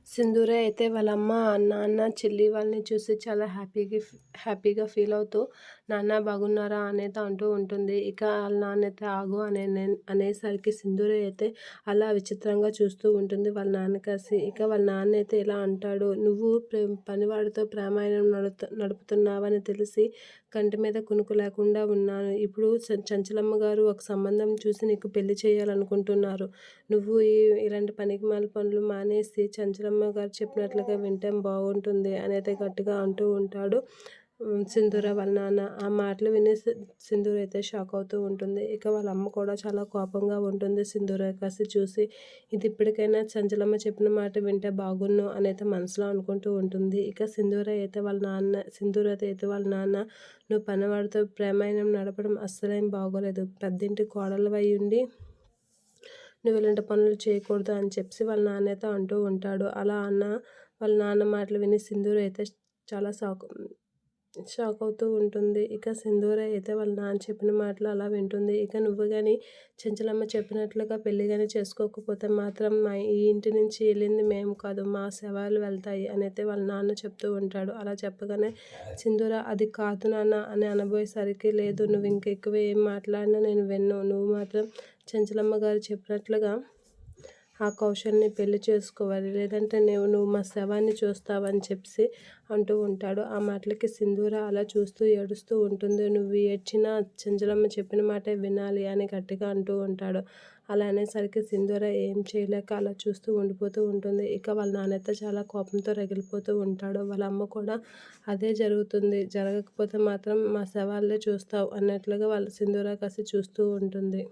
సింధూర అయితే వాళ్ళ అమ్మ, నాన్న, చెల్లి వాళ్ళని చూసి చాలా హ్యాపీగా ఫీల్ అవుతూ నాన్న బాగున్నారా అనేది అంటూ ఉంటుంది. ఇక ఆళ్ళ నాన్న అయితే ఆగు అనేసరికి సింధూర అయితే అలా విచిత్రంగా చూస్తూ ఉంటుంది వాళ్ళ నాన్న కాసి. ఇక వాళ్ళ నాన్న అయితే ఇలా అంటాడు, నువ్వు పనివాడితో ప్రేమాయణం నడుపుతున్నావని తెలిసి కంటి మీద కునుకు లేకుండా ఉన్నాను. ఇప్పుడు చంచలమ్మ గారు ఒక సంబంధం చూసి నీకు పెళ్లి చేయాలనుకుంటున్నారు. నువ్వు ఇలాంటి పనికిమాలిన పనులు మానేసి చంచలమ్మ గారు చెప్పినట్లుగా వింటే బాగుంటుంది అనేది గట్టిగా అంటూ ఉంటాడు సింధూర వాళ్ళ నాన్న. ఆ మాటలు విని సింధూర అయితే షాక్ అవుతూ ఉంటుంది. ఇక వాళ్ళ అమ్మ కూడా చాలా కోపంగా ఉంటుంది సింధూర కాసి చూసి. ఇది ఇప్పటికైనా చంచలమ్మ చెప్పిన మాట వింటే బాగున్ను అనేది మనసులో అనుకుంటూ ఉంటుంది. ఇక సింధూర అయితే వాళ్ళ నాన్న నువ్వు పనివాడితో ప్రేమాయణం నడపడం అస్సలేం బాగోలేదు. పెద్దింటి కోడలివై ఉండి నువ్వు ఇలాంటి పనులు చేయకూడదు అని చెప్పి వాళ్ళ నాన్నతో అంటూ ఉంటాడు. అలా వాళ్ళ నాన్న మాటలు విని సింధూర అయితే చాలా షాక్ అవుతూ ఉంటుంది. ఇక సింధూర అయితే వాళ్ళ నాన్న చెప్పిన మాటలు అలా వింటుంది. ఇక నువ్వు కానీ చెంచలమ్మ చెప్పినట్లుగా పెళ్లి కానీ చేసుకోకపోతే మాత్రం ఈ ఇంటి నుంచి వెళ్ళింది మేము కాదు, మా శవాలు వెళ్తాయి అనైతే వాళ్ళ నాన్న చెప్తూ ఉంటాడు. అలా చెప్పగానే సింధూర అది కాదు నాన్న అని అనబోయేసరికి, లేదు నువ్వు ఇంకెక్కువ ఏం మాట్లాడినా నేను విన్ను, నువ్వు మాత్రం చెంచలమ్మ గారు చెప్పినట్లుగా ఆ కౌశల్ని పెళ్లి చేసుకోవాలి, లేదంటే నువ్వు మా శవాన్ని చూస్తావని చెప్పి అంటూ ఉంటాడు. ఆ మాటలకి సింధూర అలా చూస్తూ ఏడుస్తూ ఉంటుంది. నువ్వు ఏడ్చినా చంచలమ్మ చెప్పిన మాటే వినాలి అని గట్టిగా అంటూ ఉంటాడు. అలా అనేసరికి సింధూర ఏం చేయలేక అలా చూస్తూ ఉండిపోతూ ఉంటుంది. ఇక వాళ్ళ నాన్నైతే చాలా కోపంతో రగిలిపోతూ ఉంటాడు. వాళ్ళ అమ్మ కూడా అదే జరుగుతుంది, జరగకపోతే మాత్రం మా శవాలే చూస్తావు అన్నట్లుగా వాళ్ళ సింధూర కాసి చూస్తూ ఉంటుంది.